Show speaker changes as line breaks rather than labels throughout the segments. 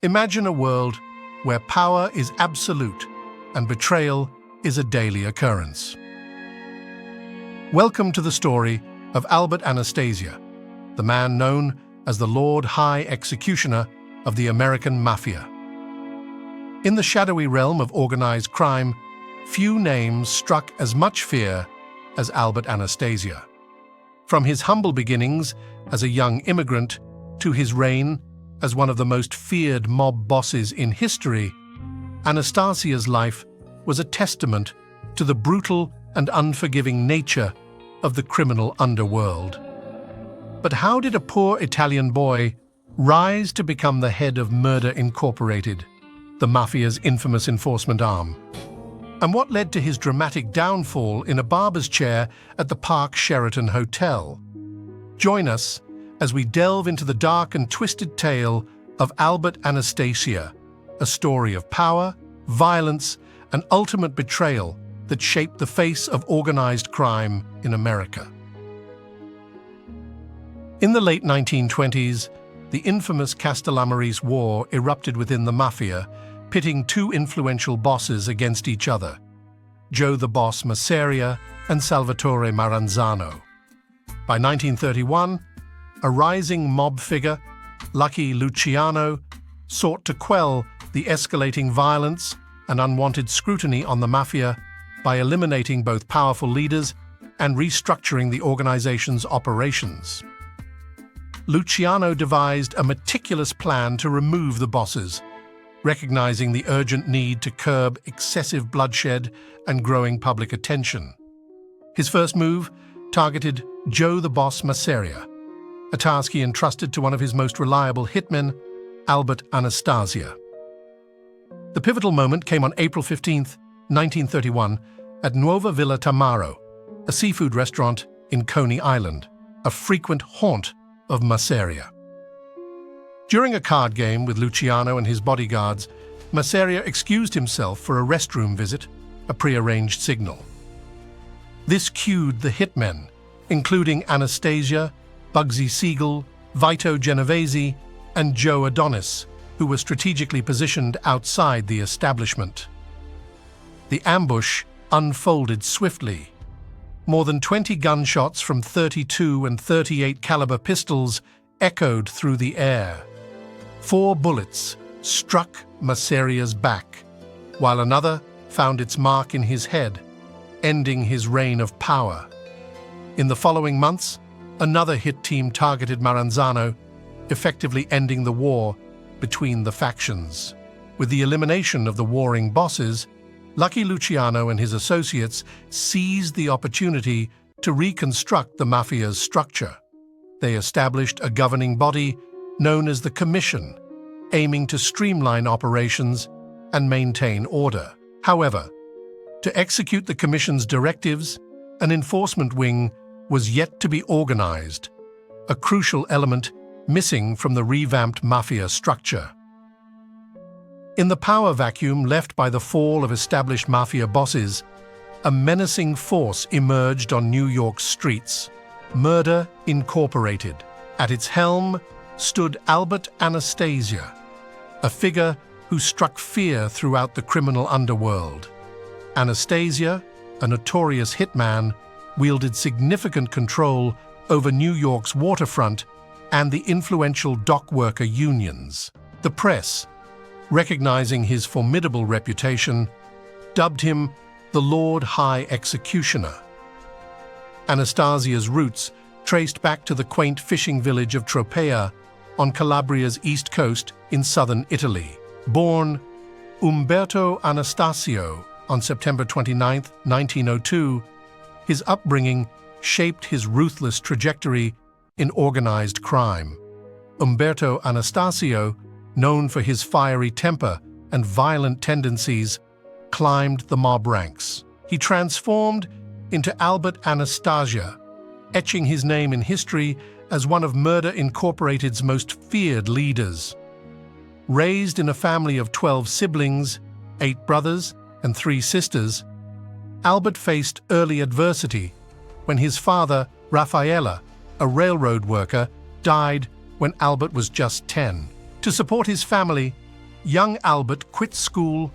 Imagine a world where power is absolute and betrayal is a daily occurrence. Welcome to the story of Albert Anastasia, the man known as the Lord High Executioner of the American Mafia. In the shadowy realm of organized crime, few names struck as much fear as Albert Anastasia. From his humble beginnings as a young immigrant to his reign as one of the most feared mob bosses in history, Anastasia's life was a testament to the brutal and unforgiving nature of the criminal underworld. But how did a poor Italian boy rise to become the head of Murder Incorporated, the Mafia's infamous enforcement arm? And what led to his dramatic downfall in a barber's chair at the Park Sheraton Hotel? Join us as we delve into the dark and twisted tale of Albert Anastasia, a story of power, violence, and ultimate betrayal that shaped the face of organized crime in America. In the late 1920s, the infamous Castellammarese War erupted within the Mafia, pitting two influential bosses against each other, Joe the Boss Masseria and Salvatore Maranzano. By 1931, a rising mob figure, Lucky Luciano, sought to quell the escalating violence and unwanted scrutiny on the Mafia by eliminating both powerful leaders and restructuring the organization's operations. Luciano devised a meticulous plan to remove the bosses, recognizing the urgent need to curb excessive bloodshed and growing public attention. His first move targeted Joe the Boss Masseria, a task he entrusted to one of his most reliable hitmen, Albert Anastasia. The pivotal moment came on April 15, 1931, at Nuova Villa Tamaro, a seafood restaurant in Coney Island, a frequent haunt of Masseria. During a card game with Luciano and his bodyguards, Masseria excused himself for a restroom visit, a prearranged signal. This cued the hitmen, including Anastasia, Bugsy Siegel, Vito Genovese, and Joe Adonis, who were strategically positioned outside the establishment. The ambush unfolded swiftly. More than 20 gunshots from .32 and .38 caliber pistols echoed through the air. 4 bullets struck Masseria's back, while another found its mark in his head, ending his reign of power. In the following months, another hit team targeted Maranzano, effectively ending the war between the factions. With the elimination of the warring bosses, Lucky Luciano and his associates seized the opportunity to reconstruct the Mafia's structure. They established a governing body known as the Commission, aiming to streamline operations and maintain order. However, to execute the Commission's directives, an enforcement wing was yet to be organized, a crucial element missing from the revamped Mafia structure. In the power vacuum left by the fall of established Mafia bosses, a menacing force emerged on New York's streets, Murder Incorporated. At its helm stood Albert Anastasia, a figure who struck fear throughout the criminal underworld. Anastasia, a notorious hitman, wielded significant control over New York's waterfront and the influential dock worker unions. The press, recognizing his formidable reputation, dubbed him the Lord High Executioner. Anastasia's roots traced back to the quaint fishing village of Tropea on Calabria's east coast in southern Italy. Born Umberto Anastasio on September 29, 1902, his upbringing shaped his ruthless trajectory in organized crime. Umberto Anastasio, known for his fiery temper and violent tendencies, climbed the mob ranks. He transformed into Albert Anastasia, etching his name in history as one of Murder Incorporated's most feared leaders. Raised in a family of 12 siblings, 8 brothers and 3 sisters, Albert faced early adversity when his father, Raffaella, a railroad worker, died when Albert was just 10. To support his family, young Albert quit school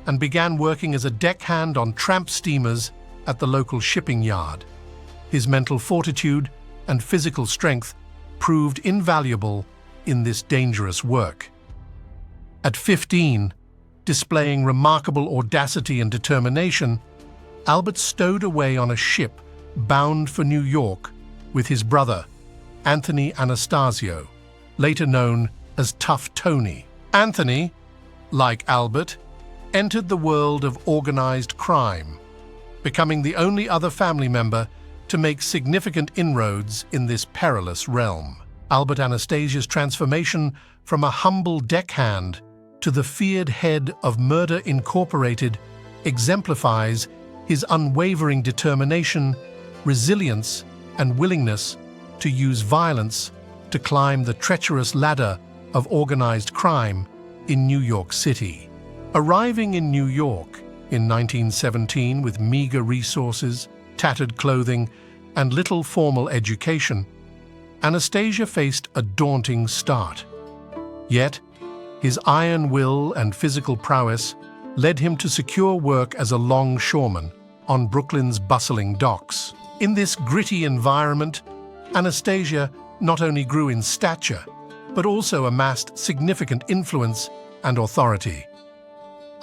and began working as a deckhand on tramp steamers at the local shipping yard. His mental fortitude and physical strength proved invaluable in this dangerous work. At 15, displaying remarkable audacity and determination, Albert stowed away on a ship bound for New York with his brother, Anthony Anastasio, later known as Tough Tony. Anthony, like Albert, entered the world of organized crime, becoming the only other family member to make significant inroads in this perilous realm. Albert Anastasia's transformation from a humble deckhand to the feared head of Murder Incorporated exemplifies his unwavering determination, resilience, and willingness to use violence to climb the treacherous ladder of organized crime in New York City. Arriving in New York in 1917 with meager resources, tattered clothing, and little formal education, Anastasia faced a daunting start. Yet, his iron will and physical prowess led him to secure work as a longshoreman on Brooklyn's bustling docks. In this gritty environment, Anastasia not only grew in stature, but also amassed significant influence and authority.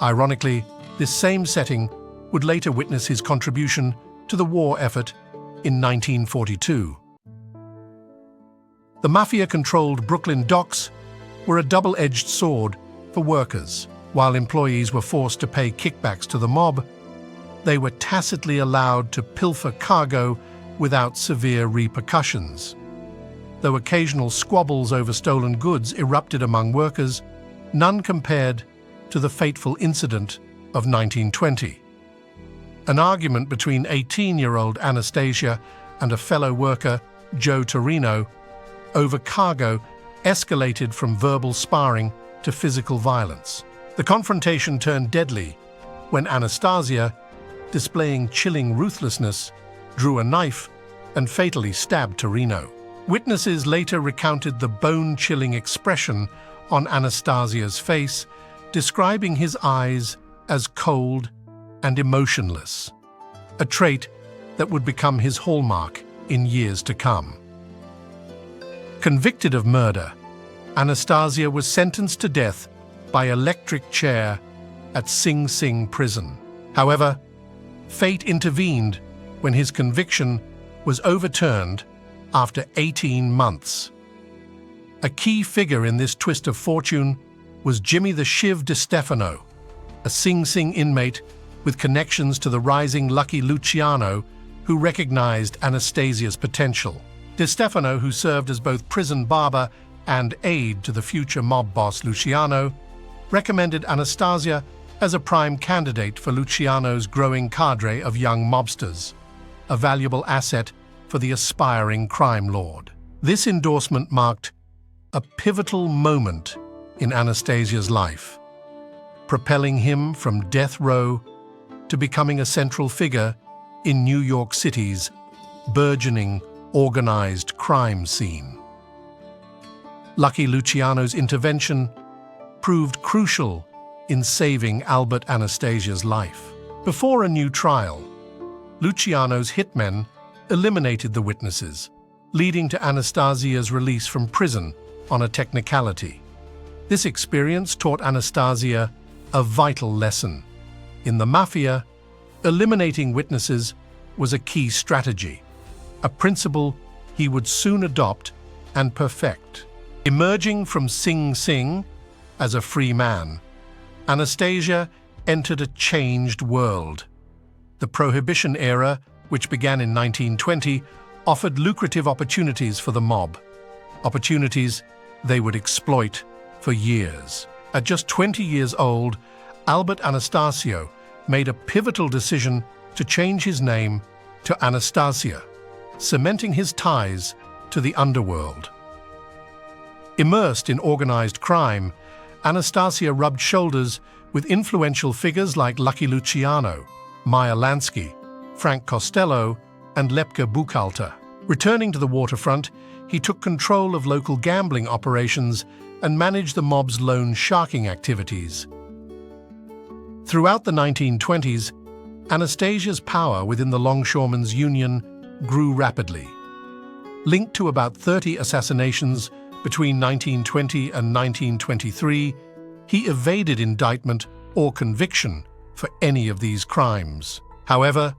Ironically, this same setting would later witness his contribution to the war effort in 1942. The Mafia-controlled Brooklyn docks were a double-edged sword for workers. While employees were forced to pay kickbacks to the mob, they were tacitly allowed to pilfer cargo without severe repercussions. Though occasional squabbles over stolen goods erupted among workers, none compared to the fateful incident of 1920. An argument between 18-year-old Anastasia and a fellow worker, Joe Torino, over cargo escalated from verbal sparring to physical violence. The confrontation turned deadly when Anastasia, displaying chilling ruthlessness, drew a knife and fatally stabbed Torino. Witnesses later recounted the bone-chilling expression on Anastasia's face, describing his eyes as cold and emotionless, a trait that would become his hallmark in years to come. Convicted of murder, Anastasia was sentenced to death by electric chair at Sing Sing prison. However, fate intervened when his conviction was overturned after 18 months. A key figure in this twist of fortune was Jimmy the Shiv DeStefano, a Sing Sing inmate with connections to the rising Lucky Luciano, who recognized Anastasia's potential. DeStefano, who served as both prison barber and aide to the future mob boss Luciano, recommended Anastasia as a prime candidate for Luciano's growing cadre of young mobsters, a valuable asset for the aspiring crime lord. This endorsement marked a pivotal moment in Anastasia's life, propelling him from death row to becoming a central figure in New York City's burgeoning organized crime scene. Lucky Luciano's intervention proved crucial in saving Albert Anastasia's life. Before a new trial, Luciano's hitmen eliminated the witnesses, leading to Anastasia's release from prison on a technicality. This experience taught Anastasia a vital lesson. In the Mafia, eliminating witnesses was a key strategy, a principle he would soon adopt and perfect. Emerging from Sing Sing as a free man, Anastasia entered a changed world. The Prohibition era, which began in 1920, offered lucrative opportunities for the mob, opportunities they would exploit for years. At just 20 years old, Albert Anastasia made a pivotal decision to change his name to Anastasia, cementing his ties to the underworld. Immersed in organized crime, Anastasia rubbed shoulders with influential figures like Lucky Luciano, Meyer Lansky, Frank Costello, and Lepke Buchalter. Returning to the waterfront, he took control of local gambling operations and manage the mob's loan sharking activities. Throughout the 1920s, Anastasia's power within the Longshoremen's Union grew rapidly. Linked to about 30 assassinations between 1920 and 1923, he evaded indictment or conviction for any of these crimes. However,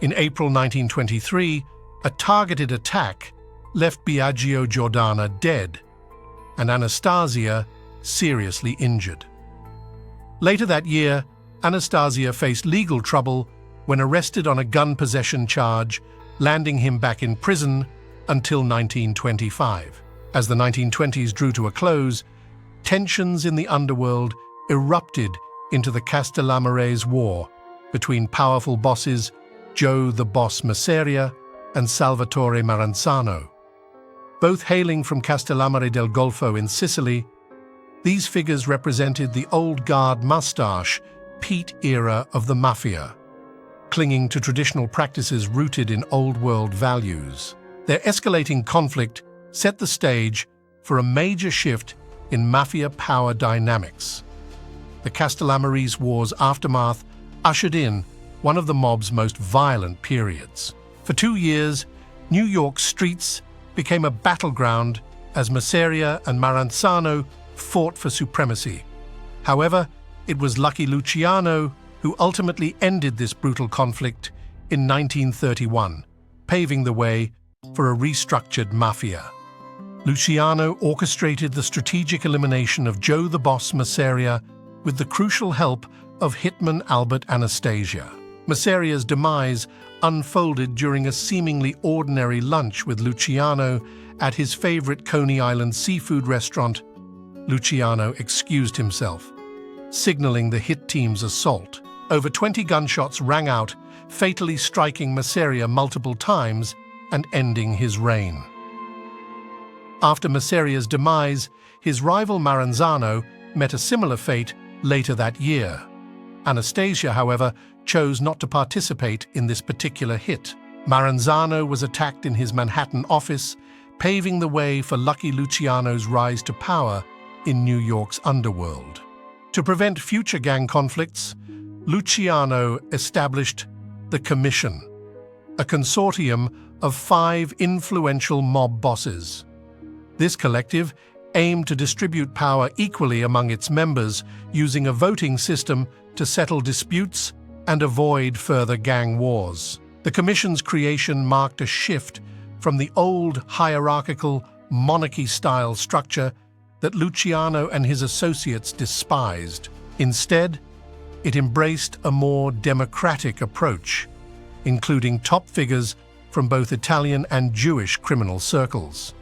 in April 1923, a targeted attack left Biagio Giordana dead and Anastasia seriously injured. Later that year, Anastasia faced legal trouble when arrested on a gun possession charge, landing him back in prison until 1925. As the 1920s drew to a close, tensions in the underworld erupted into the Castellammarese War between powerful bosses Joe the Boss Masseria and Salvatore Maranzano. Both hailing from Castellamare del Golfo in Sicily, these figures represented the old guard mustache Pete era of the Mafia, clinging to traditional practices rooted in old-world values. Their escalating conflict set the stage for a major shift in Mafia power dynamics. The Castellammarese War's aftermath ushered in one of the mob's most violent periods. For 2 years, New York's streets became a battleground as Masseria and Maranzano fought for supremacy. However, it was Lucky Luciano who ultimately ended this brutal conflict in 1931, paving the way for a restructured mafia. Luciano orchestrated the strategic elimination of Joe the Boss Masseria with the crucial help of hitman Albert Anastasia. Masseria's demise unfolded during a seemingly ordinary lunch with Luciano at his favorite Coney Island seafood restaurant. Luciano excused himself, signaling the hit team's assault. Over 20 gunshots rang out, fatally striking Masseria multiple times and ending his reign. After Masseria's demise, his rival Maranzano met a similar fate later that year. Anastasia, however, chose not to participate in this particular hit. Maranzano was attacked in his Manhattan office, paving the way for Lucky Luciano's rise to power in New York's underworld. To prevent future gang conflicts, Luciano established the Commission, a consortium of 5 influential mob bosses. This collective aimed to distribute power equally among its members using a voting system to settle disputes and avoid further gang wars. The Commission's creation marked a shift from the old hierarchical monarchy-style structure that Luciano and his associates despised. Instead, it embraced a more democratic approach, including top figures from both Italian and Jewish criminal circles.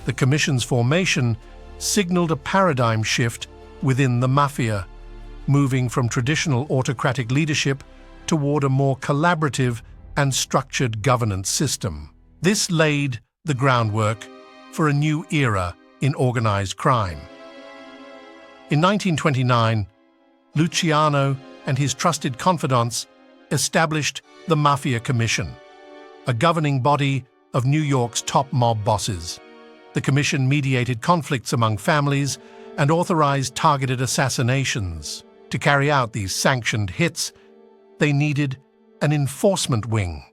The Commission's formation signaled a paradigm shift within the Mafia, moving from traditional autocratic leadership toward a more collaborative and structured governance system. This laid the groundwork for a new era in organized crime. In 1929, Luciano and his trusted confidants established the Mafia Commission, a governing body of New York's top mob bosses. The commission mediated conflicts among families and authorized targeted assassinations. To carry out these sanctioned hits, they needed an enforcement wing.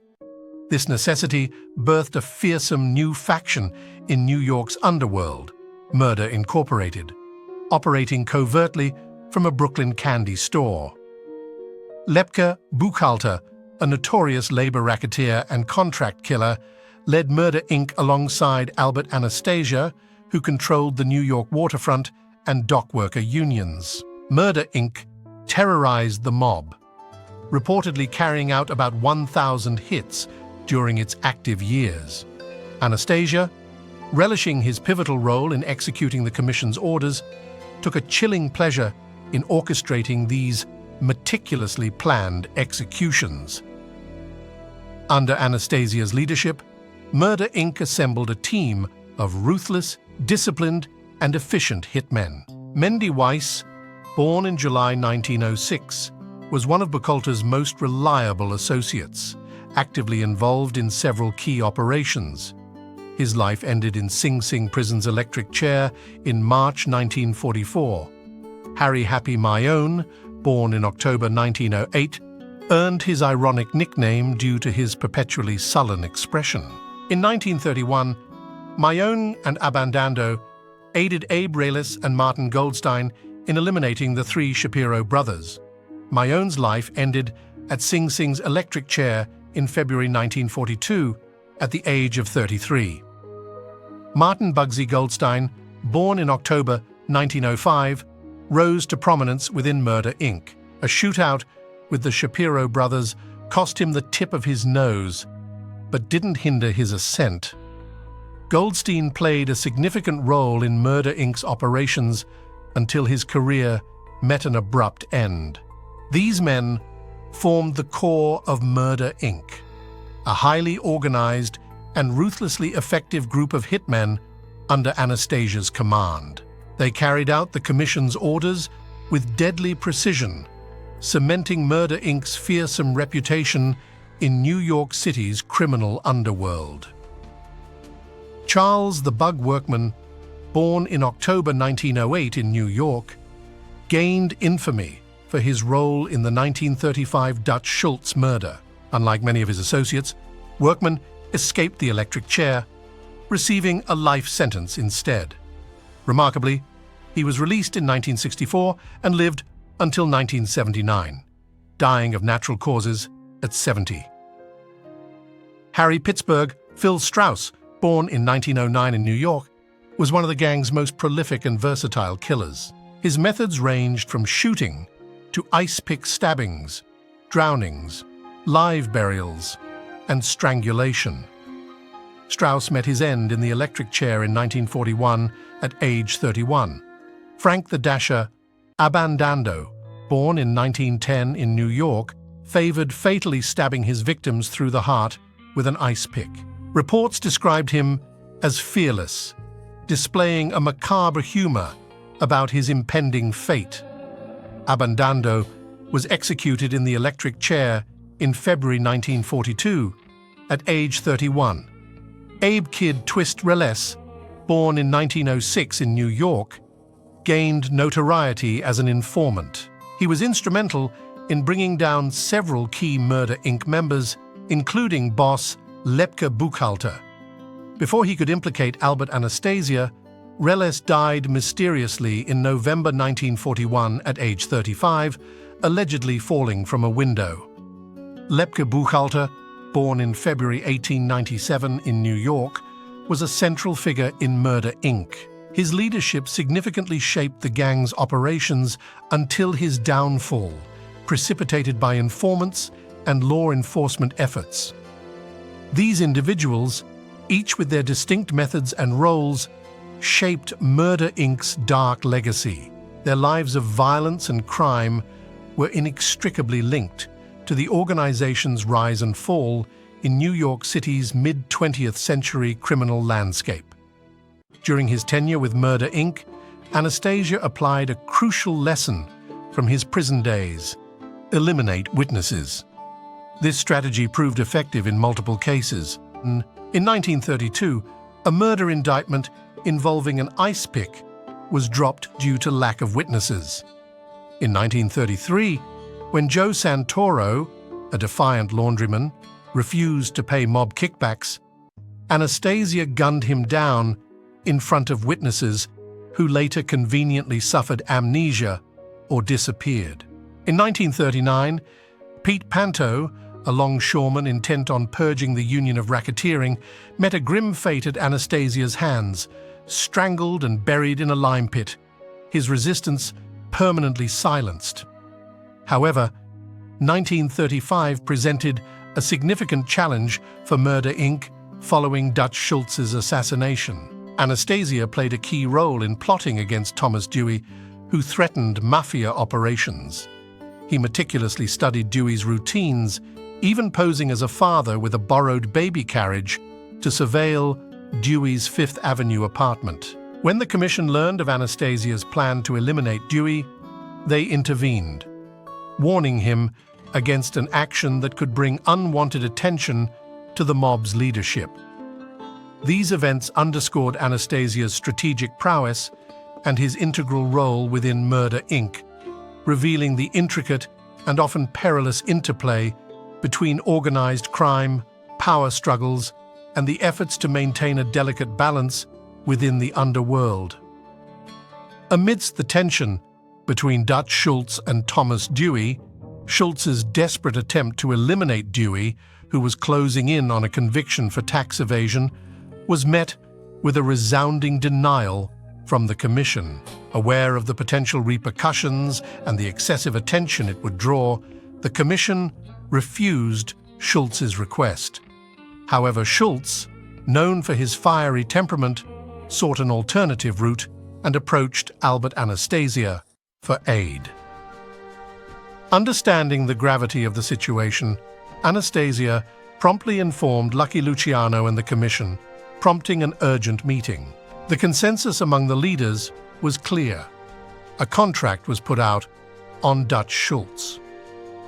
This necessity birthed a fearsome new faction in New York's underworld, Murder Incorporated, operating covertly from a Brooklyn candy store. Lepke Buchalter, a notorious labor racketeer and contract killer, led Murder Inc. alongside Albert Anastasia, who controlled the New York waterfront and dockworker unions. Murder Inc. terrorized the mob, reportedly carrying out about 1,000 hits during its active years. Anastasia, relishing his pivotal role in executing the Commission's orders, took a chilling pleasure in orchestrating these meticulously planned executions. Under Anastasia's leadership, Murder Inc. assembled a team of ruthless, disciplined, and efficient hitmen. Mendy Weiss, born in July 1906, was one of Buchalter's most reliable associates, actively involved in several key operations. His life ended in Sing Sing prison's electric chair in March 1944. Harry Happy Mayone, born in October 1908, earned his ironic nickname due to his perpetually sullen expression. In 1931, Mayone and Abandando aided Abe Reles and Martin Goldstein in eliminating the three Shapiro brothers. Mayone's life ended at Sing Sing's electric chair in February 1942 at the age of 33. Martin Bugsy Goldstein, born in October 1905, rose to prominence within Murder, Inc. A shootout with the Shapiro brothers cost him the tip of his nose, but didn't hinder his ascent. Goldstein played a significant role in Murder, Inc.'s operations until his career met an abrupt end. These men formed the core of Murder, Inc., a highly organized and ruthlessly effective group of hitmen under Anastasia's command. They carried out the Commission's orders with deadly precision, cementing Murder, Inc.'s fearsome reputation in New York City's criminal underworld. Charles the Bug Workman, born in October 1908 in New York, gained infamy for his role in the 1935 Dutch Schultz murder. Unlike many of his associates, Workman escaped the electric chair, receiving a life sentence instead. Remarkably, he was released in 1964 and lived until 1979, dying of natural causes at 70. Harry Pittsburgh Phil Strauss, born in 1909 in New York, was one of the gang's most prolific and versatile killers. His methods ranged from shooting to ice-pick stabbings, drownings, live burials, and strangulation. Strauss met his end in the electric chair in 1941 at age 31. Frank the Dasher Abandando, born in 1910 in New York, favored fatally stabbing his victims through the heart with an ice pick. Reports described him as fearless, displaying a macabre humor about his impending fate. Abandando was executed in the electric chair in February 1942 at age 31. Abe Kid Twist Reles, born in 1906 in New York, gained notoriety as an informant. He was instrumental in bringing down several key Murder, Inc. members, including boss Lepke Buchhalter. Before he could implicate Albert Anastasia, Reles died mysteriously in November 1941 at age 35, allegedly falling from a window. Lepke Buchhalter, born in February 1897 in New York, was a central figure in Murder, Inc. His leadership significantly shaped the gang's operations until his downfall, precipitated by informants and law enforcement efforts. These individuals, each with their distinct methods and roles, shaped Murder, Inc.'s dark legacy. Their lives of violence and crime were inextricably linked to the organization's rise and fall in New York City's mid-20th century criminal landscape. During his tenure with Murder, Inc., Anastasia applied a crucial lesson from his prison days: eliminate witnesses. This strategy proved effective in multiple cases. In 1932, a murder indictment involving an ice pick was dropped due to lack of witnesses. In 1933, when Joe Santoro, a defiant laundryman, refused to pay mob kickbacks, Anastasia gunned him down in front of witnesses who later conveniently suffered amnesia or disappeared. In 1939, Pete Panto, a longshoreman intent on purging the union of racketeering, met a grim fate at Anastasia's hands, strangled and buried in a lime pit, his resistance permanently silenced. However, 1935 presented a significant challenge for Murder, Inc. following Dutch Schultz's assassination. Anastasia played a key role in plotting against Thomas Dewey, who threatened mafia operations. He meticulously studied Dewey's routines, even posing as a father with a borrowed baby carriage to surveil Dewey's Fifth Avenue apartment. When the Commission learned of Anastasia's plan to eliminate Dewey, they intervened, warning him against an action that could bring unwanted attention to the mob's leadership. These events underscored Anastasia's strategic prowess and his integral role within Murder, Inc., revealing the intricate and often perilous interplay between organized crime, power struggles, and the efforts to maintain a delicate balance within the underworld. Amidst the tension between Dutch Schultz and Thomas Dewey, Schultz's desperate attempt to eliminate Dewey, who was closing in on a conviction for tax evasion, was met with a resounding denial from the Commission. Aware of the potential repercussions and the excessive attention it would draw, the Commission refused Schultz's request. However, Schultz, known for his fiery temperament, sought an alternative route and approached Albert Anastasia for aid. Understanding the gravity of the situation, Anastasia promptly informed Lucky Luciano and the Commission, prompting an urgent meeting. The consensus among the leaders was clear. A contract was put out on Dutch Schultz.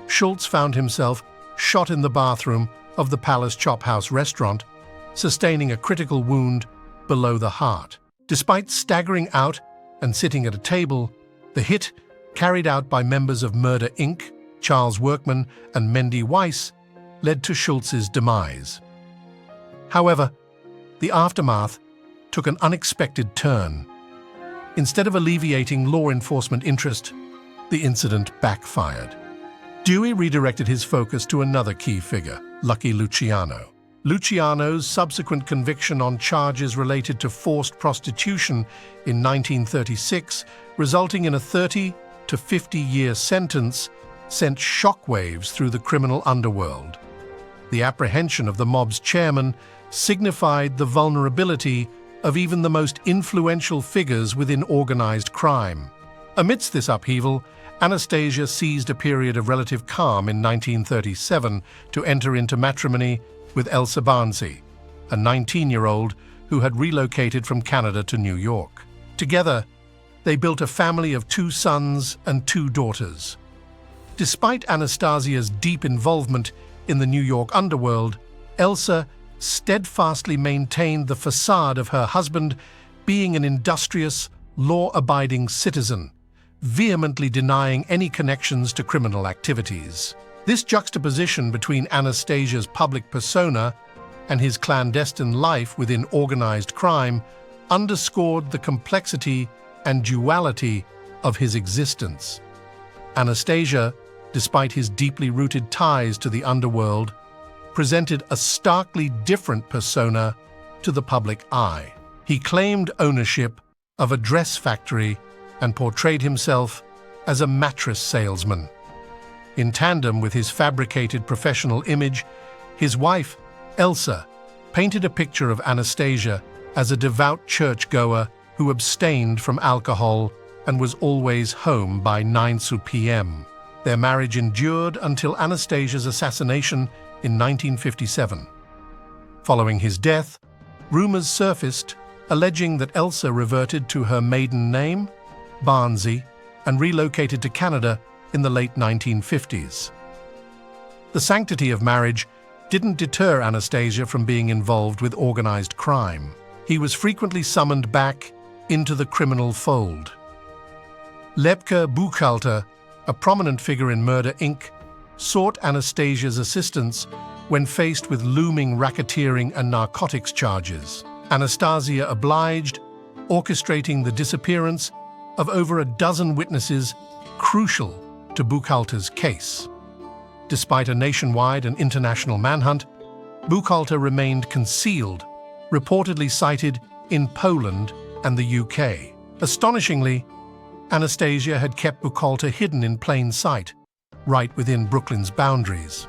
Schultz found himself shot in the bathroom of the Palace Chop House restaurant, sustaining a critical wound below the heart. Despite staggering out and sitting at a table, the hit, carried out by members of Murder, Inc., Charles Workman and Mendy Weiss, led to Schultz's demise. However, the aftermath took an unexpected turn. Instead of alleviating law enforcement interest, the incident backfired. Dewey redirected his focus to another key figure, Lucky Luciano. Luciano's subsequent conviction on charges related to forced prostitution in 1936, resulting in a 30 to 50-year sentence, sent shockwaves through the criminal underworld. The apprehension of the mob's chairman signified the vulnerability of even the most influential figures within organized crime. Amidst this upheaval, Anastasia seized a period of relative calm in 1937 to enter into matrimony with Elsa Barnsley, a 19-year-old who had relocated from Canada to New York. Together, they built a family of 2 sons and 2 daughters. Despite Anastasia's deep involvement in the New York underworld, Elsa steadfastly maintained the facade of her husband being an industrious, law-abiding citizen, vehemently denying any connections to criminal activities. This juxtaposition between Anastasia's public persona and his clandestine life within organized crime underscored the complexity and duality of his existence. Anastasia, despite his deeply rooted ties to the underworld, presented a starkly different persona to the public eye. He claimed ownership of a dress factory and portrayed himself as a mattress salesman. In tandem with his fabricated professional image, his wife, Elsa, painted a picture of Anastasia as a devout churchgoer who abstained from alcohol and was always home by 9 p.m. Their marriage endured until Anastasia's assassination in 1957. Following his death, rumors surfaced alleging that Elsa reverted to her maiden name, Barnsley, and relocated to Canada in the late 1950s. The sanctity of marriage didn't deter Anastasia from being involved with organized crime. He was frequently summoned back into the criminal fold. Lepke Buchalter, a prominent figure in Murder, Inc., sought Anastasia's assistance when faced with looming racketeering and narcotics charges. Anastasia obliged, orchestrating the disappearance of over a dozen witnesses crucial to Buchalter's case. Despite a nationwide and international manhunt, Buchalter remained concealed, reportedly sighted in Poland and the UK. Astonishingly, Anastasia had kept Buchalter hidden in plain sight, right within Brooklyn's boundaries.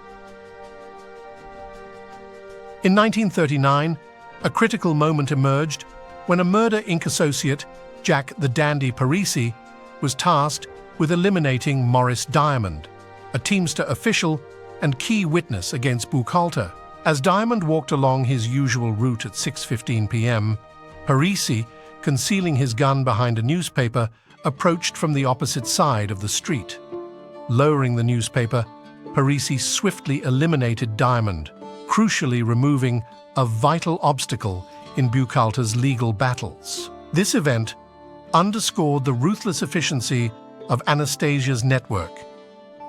In 1939, a critical moment emerged when a Murder, Inc. associate, Jack the Dandy Parisi, was tasked with eliminating Morris Diamond, a Teamster official and key witness against Buchalter. As Diamond walked along his usual route at 6:15 p.m., Parisi, concealing his gun behind a newspaper, approached from the opposite side of the street. Lowering the newspaper, Parisi swiftly eliminated Diamond, crucially removing a vital obstacle in Buchalter's legal battles. This event underscored the ruthless efficiency of Anastasia's network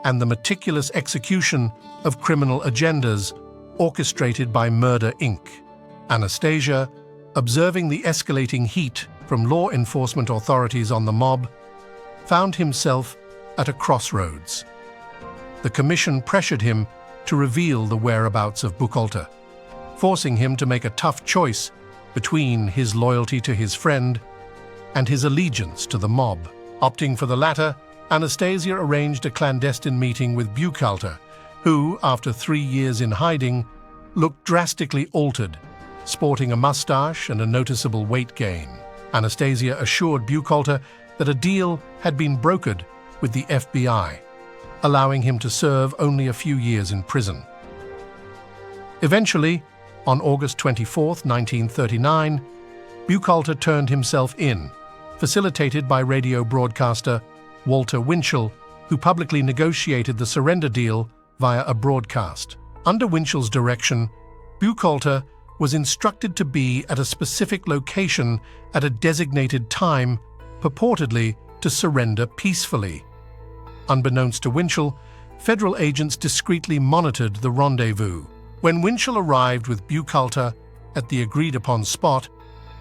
and the meticulous execution of criminal agendas orchestrated by Murder, Inc. Anastasia, observing the escalating heat from law enforcement authorities on the mob, found himself at a crossroads. The commission pressured him to reveal the whereabouts of Buchalter, forcing him to make a tough choice between his loyalty to his friend and his allegiance to the mob. Opting for the latter, Anastasia arranged a clandestine meeting with Buchalter, who, after 3 years in hiding, looked drastically altered, sporting a mustache and a noticeable weight gain. Anastasia assured Buchalter that a deal had been brokered with the FBI, allowing him to serve only a few years in prison. Eventually, on August 24, 1939, Buchalter turned himself in, facilitated by radio broadcaster Walter Winchell, who publicly negotiated the surrender deal via a broadcast. Under Winchell's direction, Buchalter was instructed to be at a specific location at a designated time, purportedly to surrender peacefully. Unbeknownst to Winchell, federal agents discreetly monitored the rendezvous. When Winchell arrived with Buchalter at the agreed-upon spot,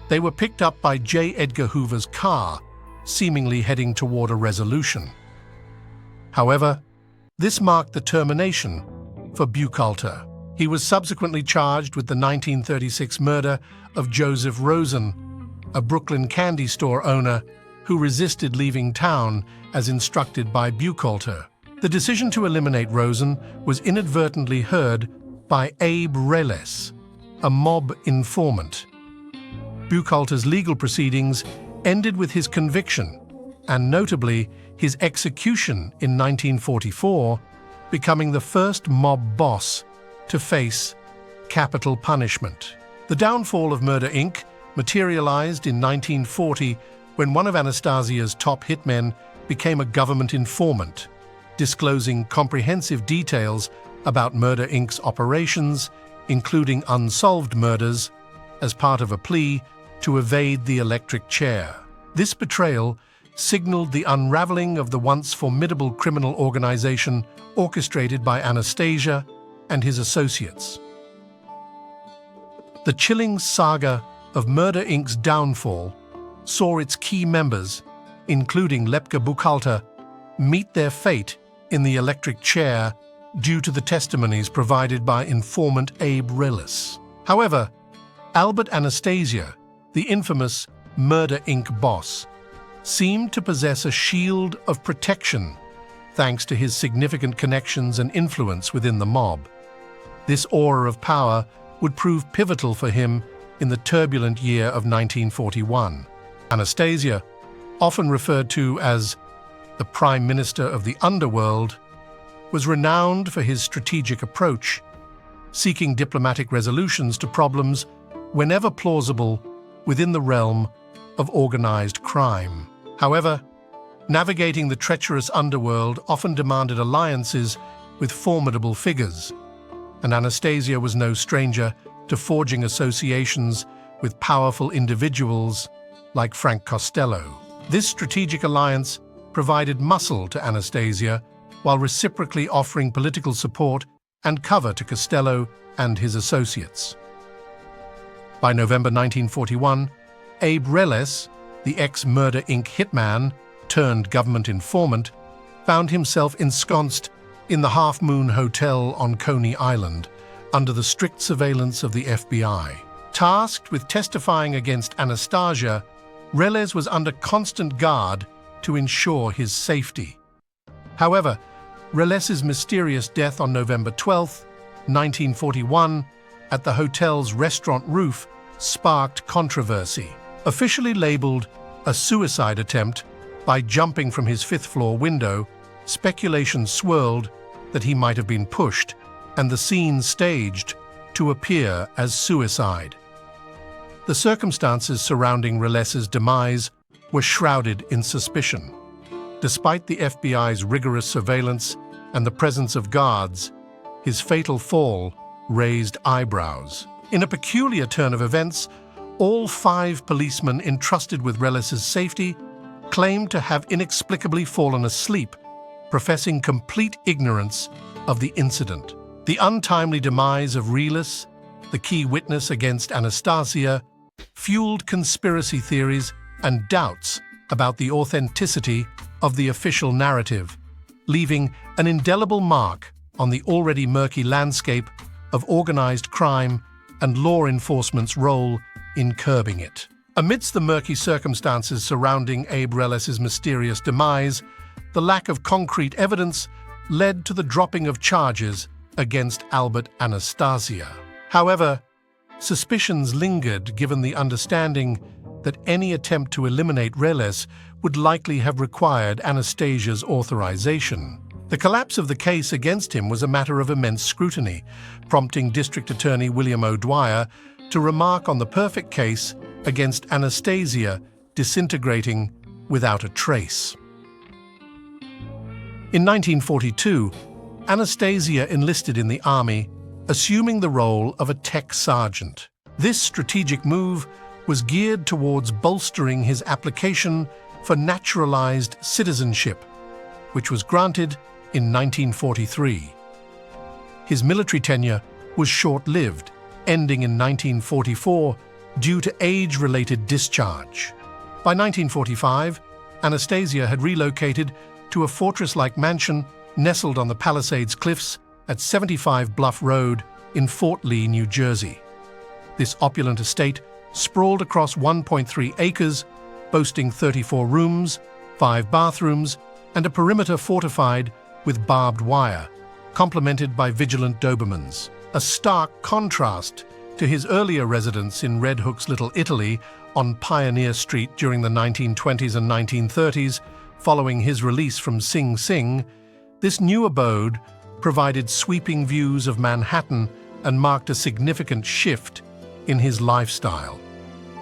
they were picked up by J. Edgar Hoover's car, seemingly heading toward a resolution. However, this marked the termination for Buchalter. He was subsequently charged with the 1936 murder of Joseph Rosen, a Brooklyn candy store owner who resisted leaving town as instructed by Buchalter. The decision to eliminate Rosen was inadvertently heard by Abe Reles, a mob informant. Buchalter's legal proceedings ended with his conviction, and notably his execution in 1944, becoming the first mob boss to face capital punishment. The downfall of Murder, Inc. materialized in 1940 when one of Anastasia's top hitmen became a government informant, disclosing comprehensive details about Murder, Inc.'s operations, including unsolved murders, as part of a plea to evade the electric chair. This betrayal signaled the unraveling of the once formidable criminal organization orchestrated by Anastasia and his associates. The chilling saga of Murder, Inc.'s downfall saw its key members, including Lepke Buchalter, meet their fate in the electric chair due to the testimonies provided by informant Abe Reles. However, Albert Anastasia, the infamous Murder, Inc. boss, seemed to possess a shield of protection thanks to his significant connections and influence within the mob. This aura of power would prove pivotal for him in the turbulent year of 1941. Anastasia, often referred to as the Prime Minister of the Underworld, was renowned for his strategic approach, seeking diplomatic resolutions to problems whenever plausible within the realm of organized crime. However, navigating the treacherous underworld often demanded alliances with formidable figures, and Anastasia was no stranger to forging associations with powerful individuals like Frank Costello. This strategic alliance provided muscle to Anastasia while reciprocally offering political support and cover to Costello and his associates. By November 1941, Abe Reles, the ex-Murder, Inc. hitman turned government informant, found himself ensconced in the Half Moon Hotel on Coney Island under the strict surveillance of the FBI. Tasked with testifying against Anastasia, Reles was under constant guard to ensure his safety. However, Reles's mysterious death on November 12, 1941, at the hotel's restaurant roof sparked controversy. Officially labeled a suicide attempt by jumping from his fifth-floor window, speculation swirled that he might have been pushed and the scene staged to appear as suicide. The circumstances surrounding Reles's demise were shrouded in suspicion. Despite the FBI's rigorous surveillance and the presence of guards, his fatal fall raised eyebrows. In a peculiar turn of events, All 5 policemen entrusted with Reles's safety claimed to have inexplicably fallen asleep, professing complete ignorance of the incident. The untimely demise of Reles, the key witness against Anastasia, fueled conspiracy theories and doubts about the authenticity of the official narrative, leaving an indelible mark on the already murky landscape of organized crime and law enforcement's role in curbing it. Amidst the murky circumstances surrounding Abe Reles's mysterious demise, the lack of concrete evidence led to the dropping of charges against Albert Anastasia. However, suspicions lingered given the understanding that any attempt to eliminate Reles would likely have required Anastasia's authorization. The collapse of the case against him was a matter of immense scrutiny, prompting District Attorney William O'Dwyer to remark on the perfect case against Anastasia disintegrating without a trace. In 1942, Anastasia enlisted in the army, assuming the role of a tech sergeant. This strategic move was geared towards bolstering his application for naturalized citizenship, which was granted in 1943. His military tenure was short-lived, ending in 1944 due to age-related discharge. By 1945, Anastasia had relocated to a fortress-like mansion nestled on the Palisades Cliffs at 75 Bluff Road in Fort Lee, New Jersey. This opulent estate sprawled across 1.3 acres, boasting 34 rooms, 5 bathrooms, and a perimeter fortified with barbed wire, complemented by vigilant Dobermans. A stark contrast to his earlier residence in Red Hook's Little Italy on Pioneer Street during the 1920s and 1930s, following his release from Sing Sing, this new abode provided sweeping views of Manhattan and marked a significant shift in his lifestyle.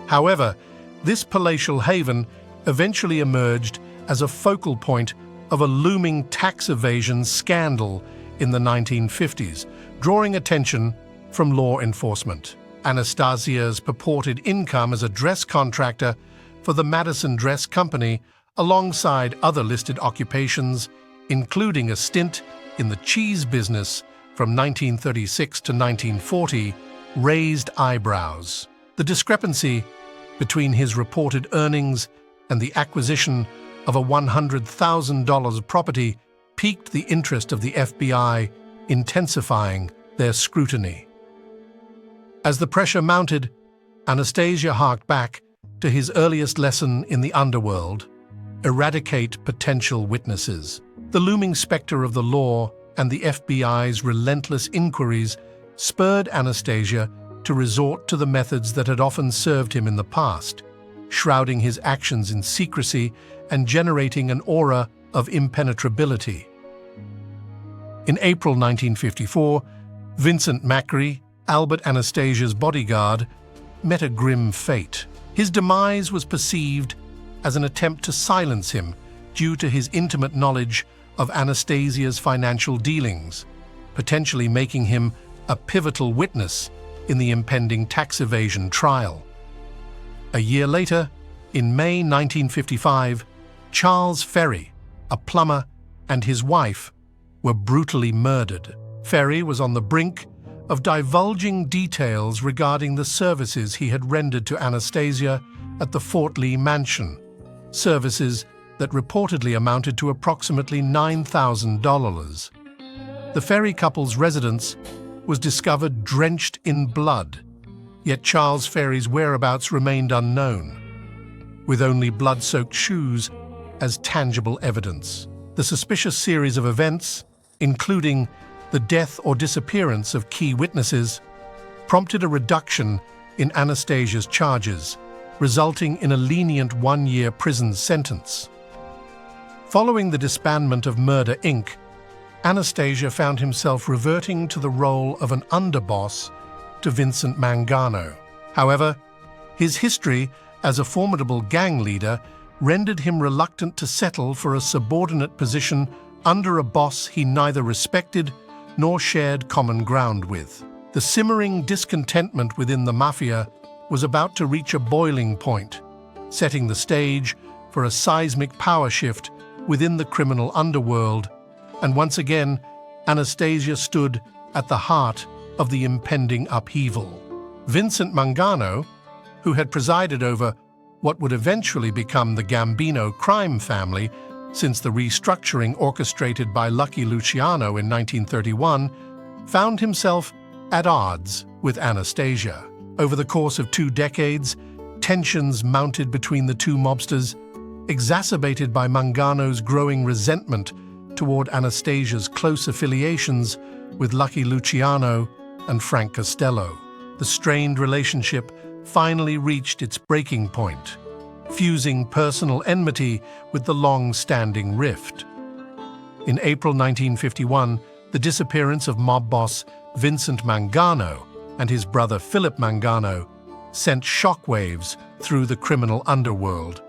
However, this palatial haven eventually emerged as a focal point of a looming tax evasion scandal in the 1950s, drawing attention from law enforcement. Anastasia's purported income as a dress contractor for the Madison Dress Company, alongside other listed occupations, including a stint in the cheese business from 1936 to 1940, raised eyebrows. The discrepancy between his reported earnings and the acquisition of a $100,000 property piqued the interest of the FBI, intensifying their scrutiny. As the pressure mounted, Anastasia harked back to his earliest lesson in the Underworld: eradicate potential witnesses. The looming specter of the law and the FBI's relentless inquiries spurred Anastasia to resort to the methods that had often served him in the past, shrouding his actions in secrecy and generating an aura of impenetrability. In April 1954, Vincent Macri, Albert Anastasia's bodyguard, met a grim fate. His demise was perceived as an attempt to silence him due to his intimate knowledge of Anastasia's financial dealings, potentially making him a pivotal witness in the impending tax evasion trial. A year later, in May 1955, Charles Ferry, a plumber, and his wife were brutally murdered. Ferry was on the brink of divulging details regarding the services he had rendered to Anastasia at the Fort Lee mansion, services that reportedly amounted to approximately $9,000. The Ferry couple's residence was discovered drenched in blood, yet Charles Ferry's whereabouts remained unknown, with only blood-soaked shoes as tangible evidence. The suspicious series of events, including the death or disappearance of key witnesses, prompted a reduction in Anastasia's charges, resulting in a lenient 1-year prison sentence. Following the disbandment of Murder, Inc., Anastasia found himself reverting to the role of an underboss to Vincent Mangano. However, his history as a formidable gang leader rendered him reluctant to settle for a subordinate position under a boss he neither respected nor shared common ground with. The simmering discontentment within the mafia was about to reach a boiling point, setting the stage for a seismic power shift within the criminal underworld, and once again, Anastasia stood at the heart of the impending upheaval. Vincent Mangano, who had presided over what would eventually become the Gambino crime family since the restructuring orchestrated by Lucky Luciano in 1931, found himself at odds with Anastasia. Over the course of 2 decades, tensions mounted between the two mobsters, exacerbated by Mangano's growing resentment toward Anastasia's close affiliations with Lucky Luciano and Frank Costello. The strained relationship finally reached its breaking point, fusing personal enmity with the long-standing rift. In April 1951, the disappearance of mob boss Vincent Mangano and his brother Philip Mangano sent shockwaves through the criminal underworld,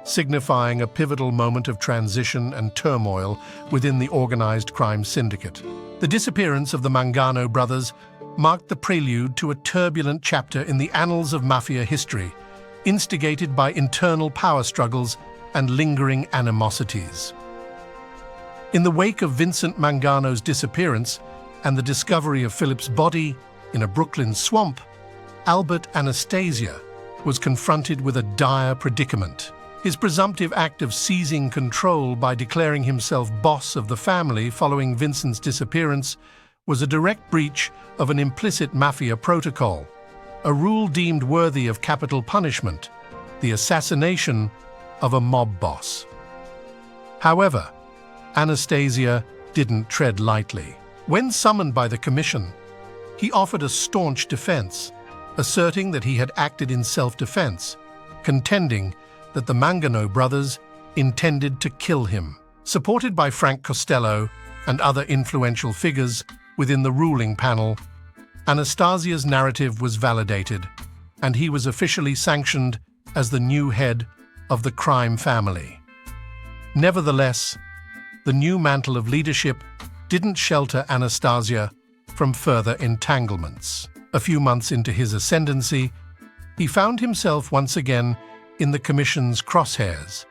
signifying a pivotal moment of transition and turmoil within the organized crime syndicate. The disappearance of the Mangano brothers marked the prelude to a turbulent chapter in the annals of mafia history, instigated by internal power struggles and lingering animosities. In the wake of Vincent Mangano's disappearance and the discovery of Philip's body in a Brooklyn swamp, Albert Anastasia was confronted with a dire predicament. His presumptive act of seizing control by declaring himself boss of the family following Vincent's disappearance was a direct breach of an implicit mafia protocol, a rule deemed worthy of capital punishment, the assassination of a mob boss. However, Anastasia didn't tread lightly. When summoned by the commission, he offered a staunch defense, asserting that he had acted in self-defense, contending that the Mangano brothers intended to kill him. Supported by Frank Costello and other influential figures within the ruling panel, Anastasia's narrative was validated, and he was officially sanctioned as the new head of the crime family. Nevertheless, the new mantle of leadership didn't shelter Anastasia from further entanglements. A few months into his ascendancy, he found himself once again in the commission's crosshairs,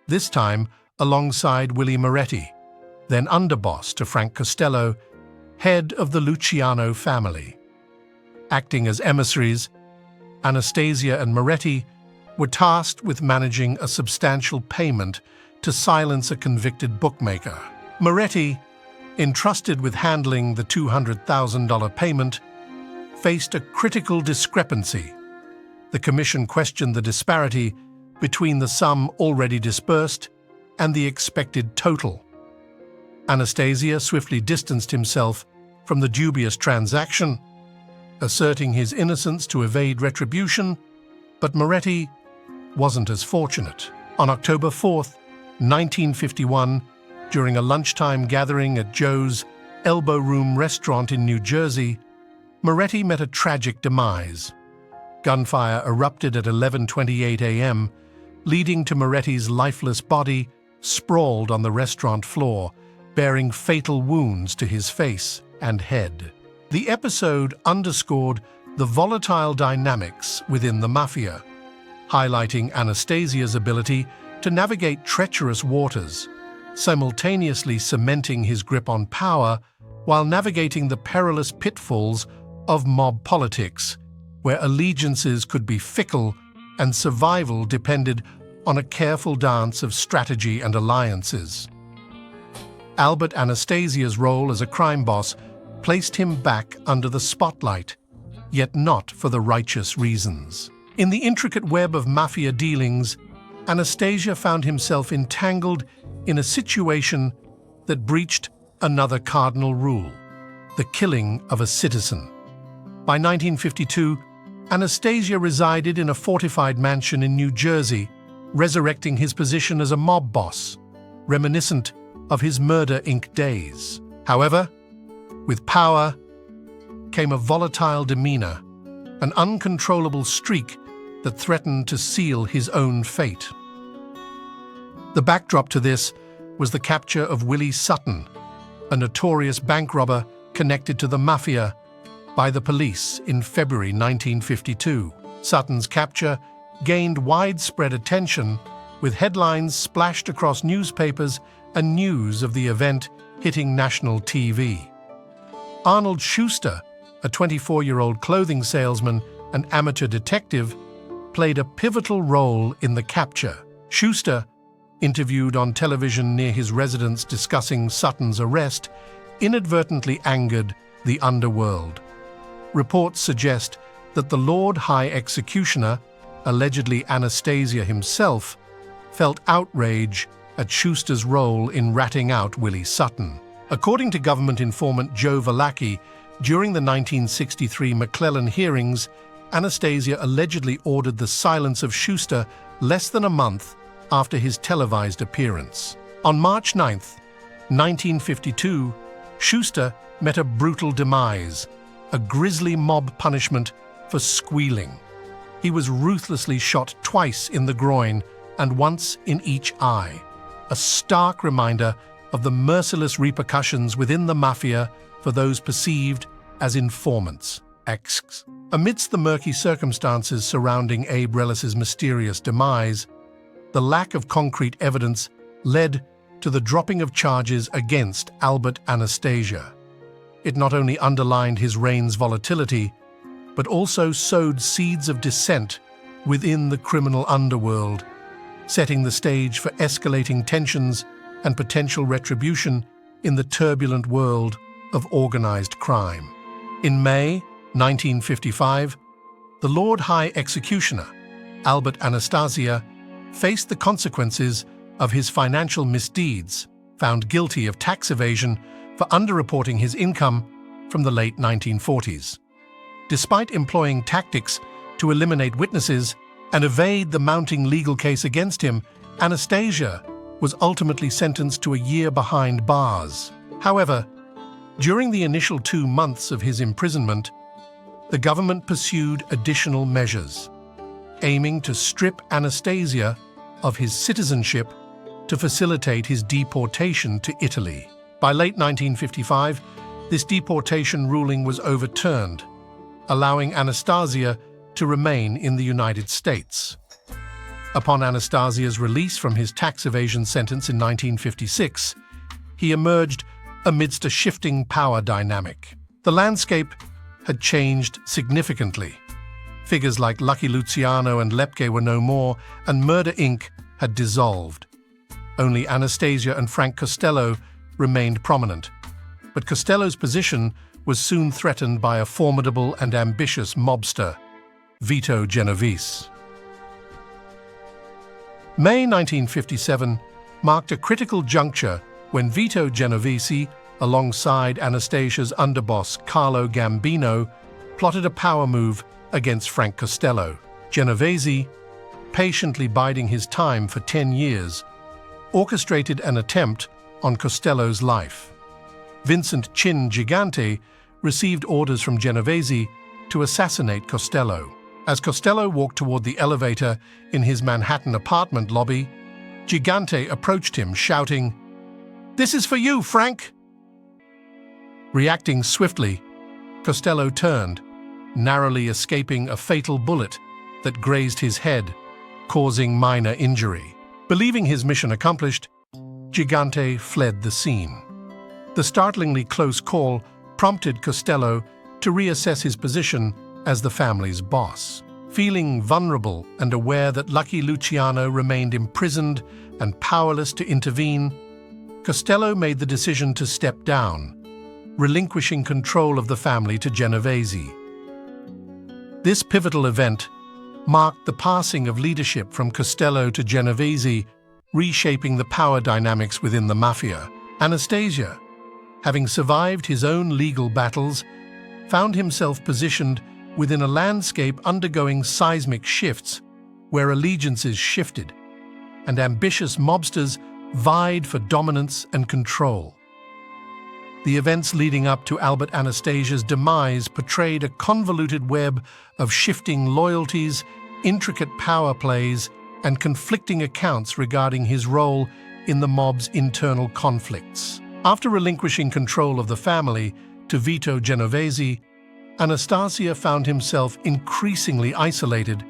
this time alongside Willie Moretti, then underboss to Frank Costello, head of the Luciano family. Acting as emissaries, Anastasia and Moretti were tasked with managing a substantial payment to silence a convicted bookmaker. Moretti, entrusted with handling the $200,000 payment, faced a critical discrepancy. The commission questioned the disparity between the sum already disbursed and the expected total. Anastasia swiftly distanced himself from the dubious transaction, asserting his innocence to evade retribution, but Moretti wasn't as fortunate. On October 4th, 1951, during a lunchtime gathering at Joe's Elbow Room restaurant in New Jersey, Moretti met a tragic demise. Gunfire erupted at 11:28 a.m., leading to Moretti's lifeless body sprawled on the restaurant floor, bearing fatal wounds to his face and head. The episode underscored the volatile dynamics within the mafia, highlighting Anastasia's ability to navigate treacherous waters, simultaneously cementing his grip on power while navigating the perilous pitfalls of mob politics, where allegiances could be fickle and survival depended on a careful dance of strategy and alliances. Albert Anastasia's role as a crime boss placed him back under the spotlight, yet not for the righteous reasons. In the intricate web of mafia dealings, Anastasia found himself entangled in a situation that breached another cardinal rule: the killing of a citizen. By 1952, Anastasia resided in a fortified mansion in New Jersey, resurrecting his position as a mob boss, reminiscent of his Murder, Inc. days. However, with power came a volatile demeanor, an uncontrollable streak that threatened to seal his own fate. The backdrop to this was the capture of Willie Sutton, a notorious bank robber connected to the mafia, by the police in February 1952. Sutton's capture gained widespread attention, with headlines splashed across newspapers and news of the event hitting national TV. Arnold Schuster, a 24-year-old clothing salesman and amateur detective, played a pivotal role in the capture. Schuster, interviewed on television near his residence discussing Sutton's arrest, inadvertently angered the Underworld. Reports suggest that the Lord High Executioner, allegedly Anastasia himself, felt outrage at Schuster's role in ratting out Willie Sutton. According to government informant Joe Valacki, during the 1963 McClellan hearings, Anastasia allegedly ordered the silence of Schuster less than a month after his televised appearance. On March 9, 1952, Schuster met a brutal demise, a grisly mob punishment for squealing. He was ruthlessly shot twice in the groin and once in each eye, a stark reminder of the merciless repercussions within the mafia for those perceived as informants. Amidst the murky circumstances surrounding Abe Relis's mysterious demise, the lack of concrete evidence led to the dropping of charges against Albert Anastasia. It not only underlined his reign's volatility, but also sowed seeds of dissent within the criminal underworld, setting the stage for escalating tensions and potential retribution in the turbulent world of organized crime. In May 1955, the Lord High Executioner, Albert Anastasia, faced the consequences of his financial misdeeds, found guilty of tax evasion for underreporting his income from the late 1940s. Despite employing tactics to eliminate witnesses and evade the mounting legal case against him, Anastasia was ultimately sentenced to a year behind bars. However, during the initial 2 months of his imprisonment, the government pursued additional measures, aiming to strip Anastasia of his citizenship to facilitate his deportation to Italy. By late 1955, this deportation ruling was overturned, allowing Anastasia to remain in the United States. Upon Anastasia's release from his tax evasion sentence in 1956, he emerged amidst a shifting power dynamic. The landscape had changed significantly. Figures like Lucky Luciano and Lepke were no more, and Murder Inc. had dissolved. Only Anastasia and Frank Costello remained prominent, but Costello's position was soon threatened by a formidable and ambitious mobster, Vito Genovese. May 1957 marked a critical juncture when Vito Genovese, alongside Anastasia's underboss Carlo Gambino, plotted a power move against Frank Costello. Genovese, patiently biding his time for 10 years, orchestrated an attempt on Costello's life. Vincent Chin Gigante received orders from Genovese to assassinate Costello. As Costello walked toward the elevator in his Manhattan apartment lobby, Gigante approached him, shouting, "This is for you, Frank!" Reacting swiftly, Costello turned, narrowly escaping a fatal bullet that grazed his head, causing minor injury. Believing his mission accomplished, Gigante fled the scene. The startlingly close call prompted Costello to reassess his position as the family's boss. Feeling vulnerable and aware that Lucky Luciano remained imprisoned and powerless to intervene, Costello made the decision to step down, relinquishing control of the family to Genovese. This pivotal event marked the passing of leadership from Costello to Genovese, reshaping the power dynamics within the mafia. Anastasia, having survived his own legal battles, found himself positioned within a landscape undergoing seismic shifts where allegiances shifted and ambitious mobsters vied for dominance and control. The events leading up to Albert Anastasia's demise portrayed a convoluted web of shifting loyalties, intricate power plays, and conflicting accounts regarding his role in the mob's internal conflicts. After relinquishing control of the family to Vito Genovese, Anastasia found himself increasingly isolated,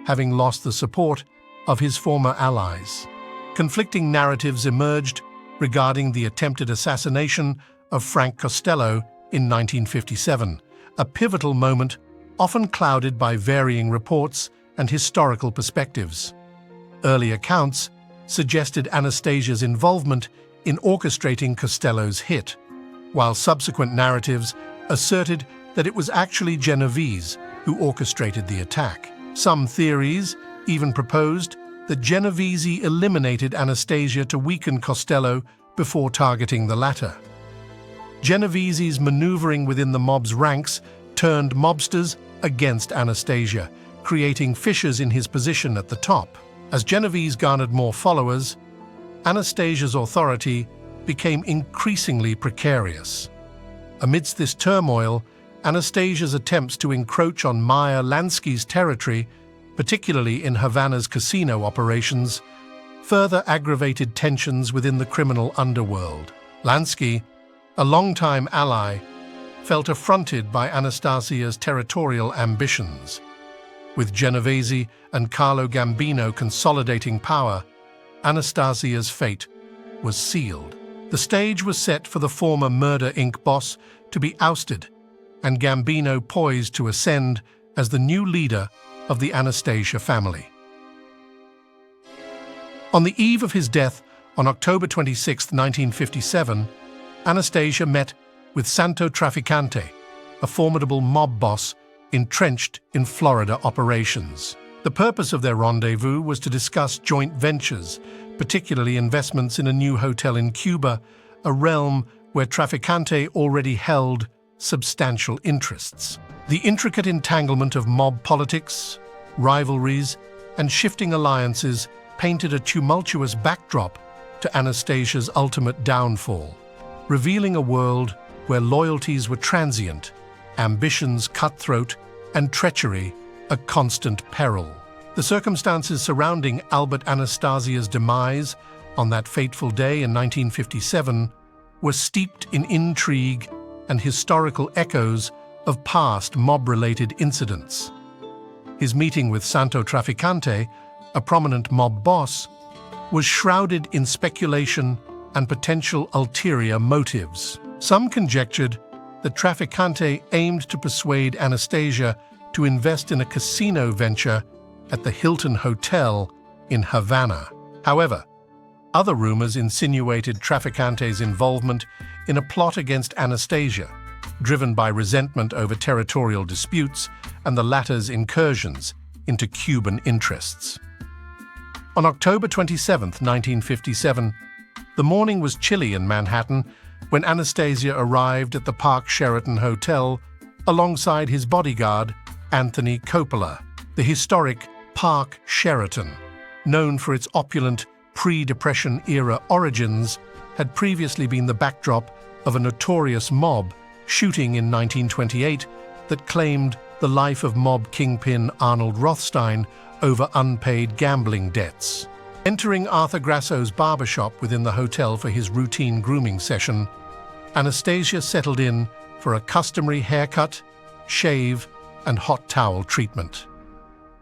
having lost the support of his former allies. Conflicting narratives emerged regarding the attempted assassination of Frank Costello in 1957, a pivotal moment often clouded by varying reports and historical perspectives. Early accounts suggested Anastasia's involvement in orchestrating Costello's hit, while subsequent narratives asserted that it was actually Genovese who orchestrated the attack. Some theories even proposed that Genovese eliminated Anastasia to weaken Costello before targeting the latter. Genovese's maneuvering within the mob's ranks turned mobsters against Anastasia, creating fissures in his position at the top. As Genovese garnered more followers, Anastasia's authority became increasingly precarious. Amidst this turmoil, Anastasia's attempts to encroach on Meyer Lansky's territory, particularly in Havana's casino operations, further aggravated tensions within the criminal underworld. Lansky, a longtime ally, felt affronted by Anastasia's territorial ambitions. With Genovese and Carlo Gambino consolidating power, Anastasia's fate was sealed. The stage was set for the former Murder Inc. boss to be ousted, and Gambino poised to ascend as the new leader of the Anastasia family. On the eve of his death, on October 26, 1957, Anastasia met with Santo Trafficante, a formidable mob boss entrenched in Florida operations. The purpose of their rendezvous was to discuss joint ventures, particularly investments in a new hotel in Cuba, a realm where Trafficante already held substantial interests. The intricate entanglement of mob politics, rivalries, and shifting alliances painted a tumultuous backdrop to Anastasia's ultimate downfall, revealing a world where loyalties were transient, ambitions cutthroat, and treachery a constant peril. The circumstances surrounding Albert Anastasia's demise on that fateful day in 1957 were steeped in intrigue and historical echoes of past mob-related incidents. His meeting with Santo Trafficante, a prominent mob boss, was shrouded in speculation and potential ulterior motives. Some conjectured that Trafficante aimed to persuade Anastasia to invest in a casino venture at the Hilton Hotel in Havana. However, other rumors insinuated Trafficante's involvement in a plot against Anastasia, driven by resentment over territorial disputes and the latter's incursions into Cuban interests. On October 27, 1957, the morning was chilly in Manhattan when Anastasia arrived at the Park Sheraton Hotel alongside his bodyguard, Anthony Coppola. The historic Park Sheraton, known for its opulent pre-Depression-era origins, had previously been the backdrop of a notorious mob shooting in 1928 that claimed the life of mob kingpin Arnold Rothstein over unpaid gambling debts. Entering Arthur Grasso's barbershop within the hotel for his routine grooming session, Anastasia settled in for a customary haircut, shave, and hot towel treatment.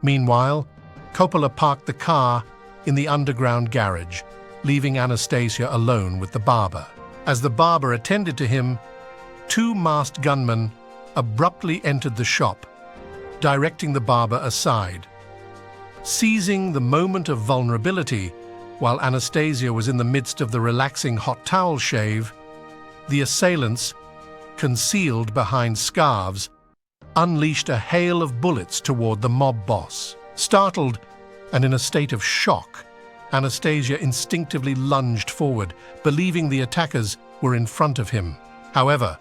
Meanwhile, Coppola parked the car in the underground garage, leaving Anastasia alone with the barber. As the barber attended to him, two masked gunmen abruptly entered the shop, directing the barber aside. Seizing the moment of vulnerability while Anastasia was in the midst of the relaxing hot towel shave, the assailants, concealed behind scarves, unleashed a hail of bullets toward the mob boss. Startled and in a state of shock, Anastasia instinctively lunged forward, believing the attackers were in front of him. However,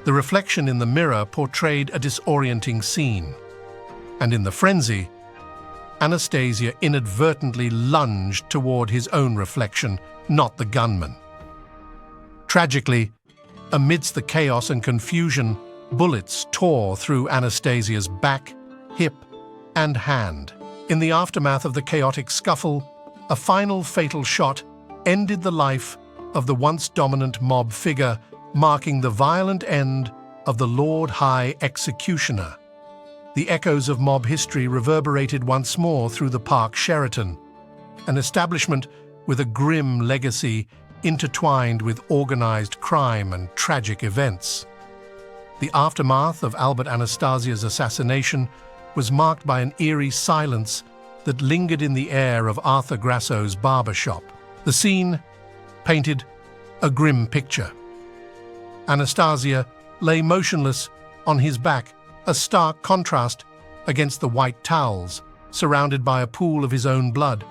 the reflection in the mirror portrayed a disorienting scene, and in the frenzy, Anastasia inadvertently lunged toward his own reflection, not the gunman. Tragically, amidst the chaos and confusion, bullets tore through Anastasia's back, hip, and hand. In the aftermath of the chaotic scuffle, a final fatal shot ended the life of the once dominant mob figure, marking the violent end of the Lord High Executioner. The echoes of mob history reverberated once more through the Park Sheraton, an establishment with a grim legacy intertwined with organized crime and tragic events. The aftermath of Albert Anastasia's assassination was marked by an eerie silence that lingered in the air of Arthur Grasso's barbershop. The scene painted a grim picture. Anastasia lay motionless on his back, a stark contrast against the white towels, surrounded by a pool of his own blood,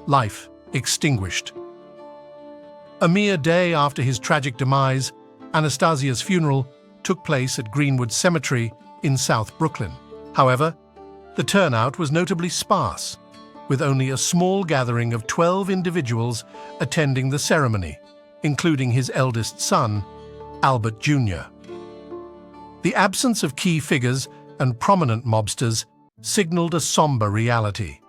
life extinguished. A mere day after his tragic demise, Anastasia's funeral took place at Greenwood Cemetery in South Brooklyn. However, the turnout was notably sparse, with only a small gathering of 12 individuals attending the ceremony, including his eldest son, Albert Jr. The absence of key figures and prominent mobsters signaled a somber reality.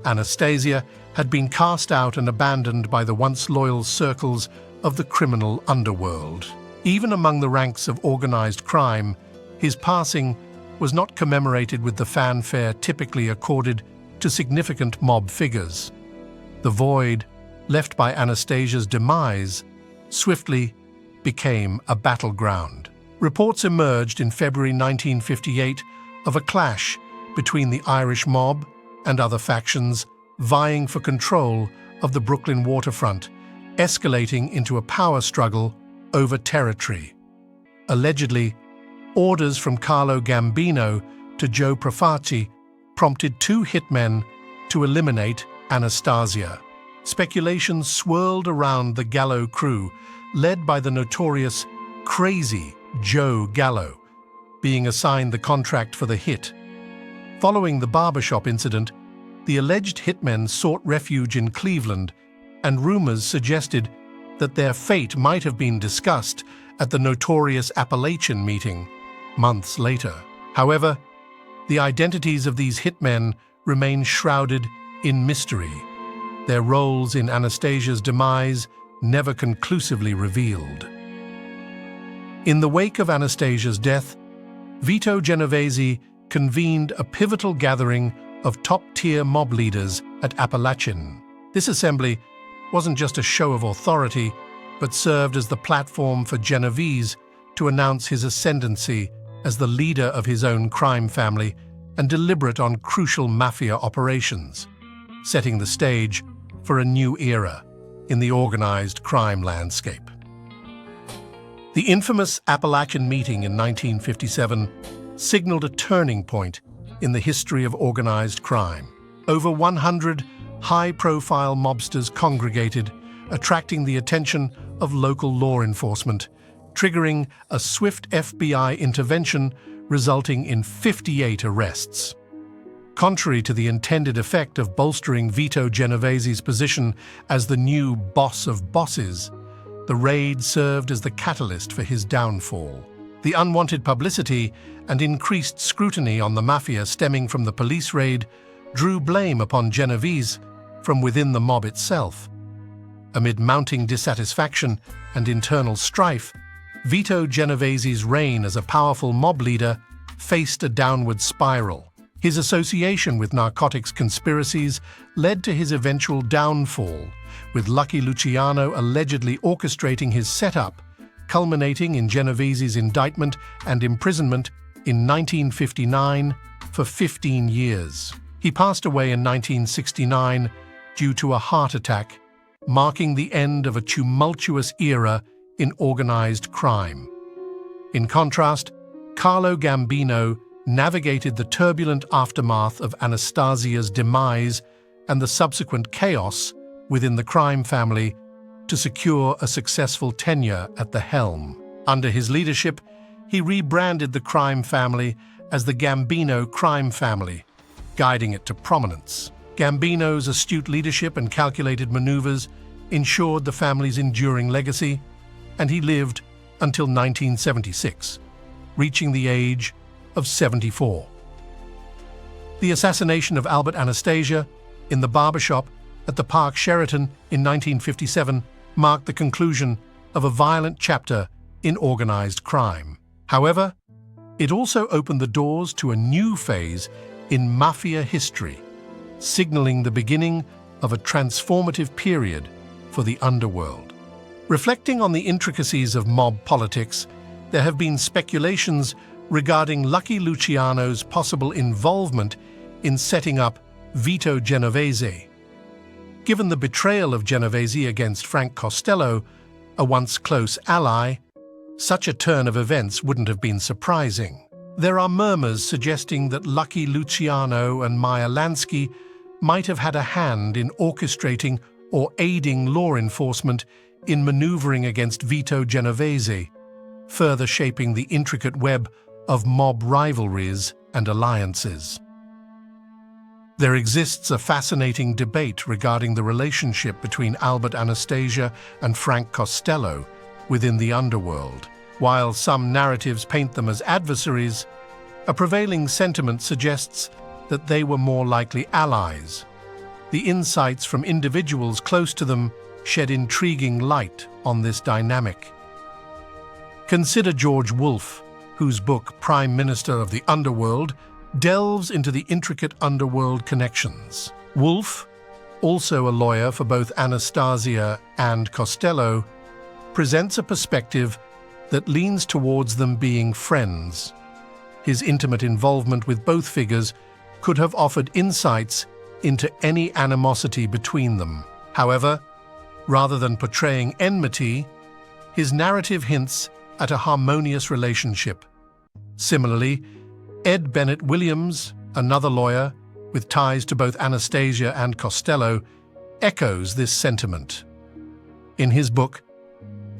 Anastasia had been cast out and abandoned by the once loyal circles of the criminal underworld. Even among the ranks of organized crime, his passing was not commemorated with the fanfare typically accorded to significant mob figures. The void left by Anastasia's demise swiftly became a battleground. Reports emerged in February 1958 of a clash between the Irish mob and other factions vying for control of the Brooklyn waterfront, escalating into a power struggle over territory. Allegedly, orders from Carlo Gambino to Joe Profaci prompted two hitmen to eliminate Anastasia. Speculation swirled around the Gallo crew, led by the notorious Crazy Joe Gallo, being assigned the contract for the hit. Following the barbershop incident, the alleged hitmen sought refuge in Cleveland, and rumors suggested that their fate might have been discussed at the notorious Appalachian meeting months later. However, the identities of these hitmen remain shrouded in mystery, their roles in Anastasia's demise never conclusively revealed. In the wake of Anastasia's death, Vito Genovese convened a pivotal gathering of top-tier mob leaders at Appalachian. This assembly wasn't just a show of authority, but served as the platform for Genovese to announce his ascendancy as the leader of his own crime family and deliberate on crucial mafia operations, setting the stage for a new era in the organized crime landscape. The infamous Appalachian meeting in 1957 signaled a turning point in the history of organized crime. Over 100 high-profile mobsters congregated, attracting the attention of local law enforcement, triggering a swift FBI intervention resulting in 58 arrests. Contrary to the intended effect of bolstering Vito Genovese's position as the new boss of bosses, the raid served as the catalyst for his downfall. The unwanted publicity and increased scrutiny on the mafia stemming from the police raid drew blame upon Genovese from within the mob itself. Amid mounting dissatisfaction and internal strife, Vito Genovese's reign as a powerful mob leader faced a downward spiral. His association with narcotics conspiracies led to his eventual downfall, with Lucky Luciano allegedly orchestrating his setup, culminating in Genovese's indictment and imprisonment in 1959 for 15 years. He passed away in 1969 due to a heart attack, marking the end of a tumultuous era in organized crime. In contrast, Carlo Gambino navigated the turbulent aftermath of Anastasia's demise and the subsequent chaos within the crime family to secure a successful tenure at the helm. Under his leadership, he rebranded the crime family as the Gambino crime family, guiding it to prominence. Gambino's astute leadership and calculated maneuvers ensured the family's enduring legacy, and he lived until 1976, reaching the age of 74. The assassination of Albert Anastasia in the barbershop at the Park Sheraton in 1957 marked the conclusion of a violent chapter in organized crime. However, it also opened the doors to a new phase in mafia history, signaling the beginning of a transformative period for the underworld. Reflecting on the intricacies of mob politics, there have been speculations regarding Lucky Luciano's possible involvement in setting up Vito Genovese. Given the betrayal of Genovese against Frank Costello, a once close ally, such a turn of events wouldn't have been surprising. There are murmurs suggesting that Lucky Luciano and Meyer Lansky might have had a hand in orchestrating or aiding law enforcement in maneuvering against Vito Genovese, further shaping the intricate web of mob rivalries and alliances. There exists a fascinating debate regarding the relationship between Albert Anastasia and Frank Costello within the underworld. While some narratives paint them as adversaries, a prevailing sentiment suggests that they were more likely allies. The insights from individuals close to them shed intriguing light on this dynamic. Consider George Wolfe, whose book Prime Minister of the Underworld delves into the intricate underworld connections. Wolfe, also a lawyer for both Anastasia and Costello, presents a perspective that leans towards them being friends. His intimate involvement with both figures could have offered insights into any animosity between them. However, rather than portraying enmity, his narrative hints at a harmonious relationship. Similarly, Ed Bennett Williams, another lawyer with ties to both Anastasia and Costello, echoes this sentiment. In his book,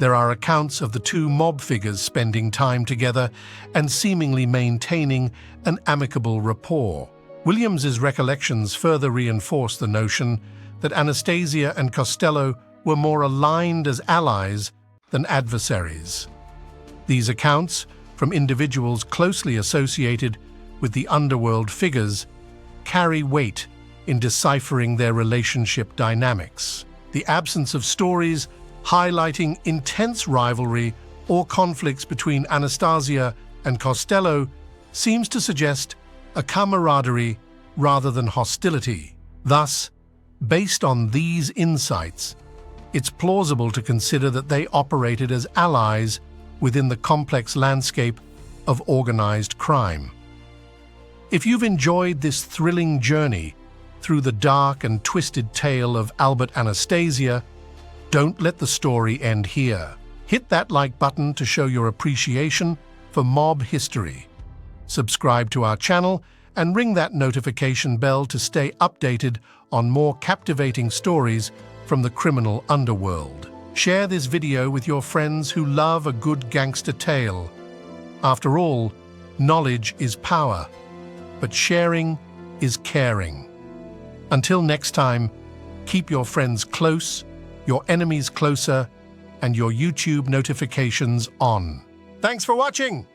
there are accounts of the two mob figures spending time together and seemingly maintaining an amicable rapport. Williams's recollections further reinforce the notion that Anastasia and Costello were more aligned as allies than adversaries. These accounts, from individuals closely associated with the underworld figures, carry weight in deciphering their relationship dynamics. The absence of stories highlighting intense rivalry or conflicts between Anastasia and Costello seems to suggest a camaraderie rather than hostility. Thus, based on these insights, it's plausible to consider that they operated as allies within the complex landscape of organized crime. If you've enjoyed this thrilling journey through the dark and twisted tale of Albert Anastasia, don't let the story end here. Hit that like button to show your appreciation for mob history. Subscribe to our channel and ring that notification bell to stay updated on more captivating stories from the criminal underworld. Share this video with your friends who love a good gangster tale. After all, knowledge is power, but sharing is caring. Until next time, keep your friends close, your enemies closer, and your YouTube notifications on. Thanks for watching!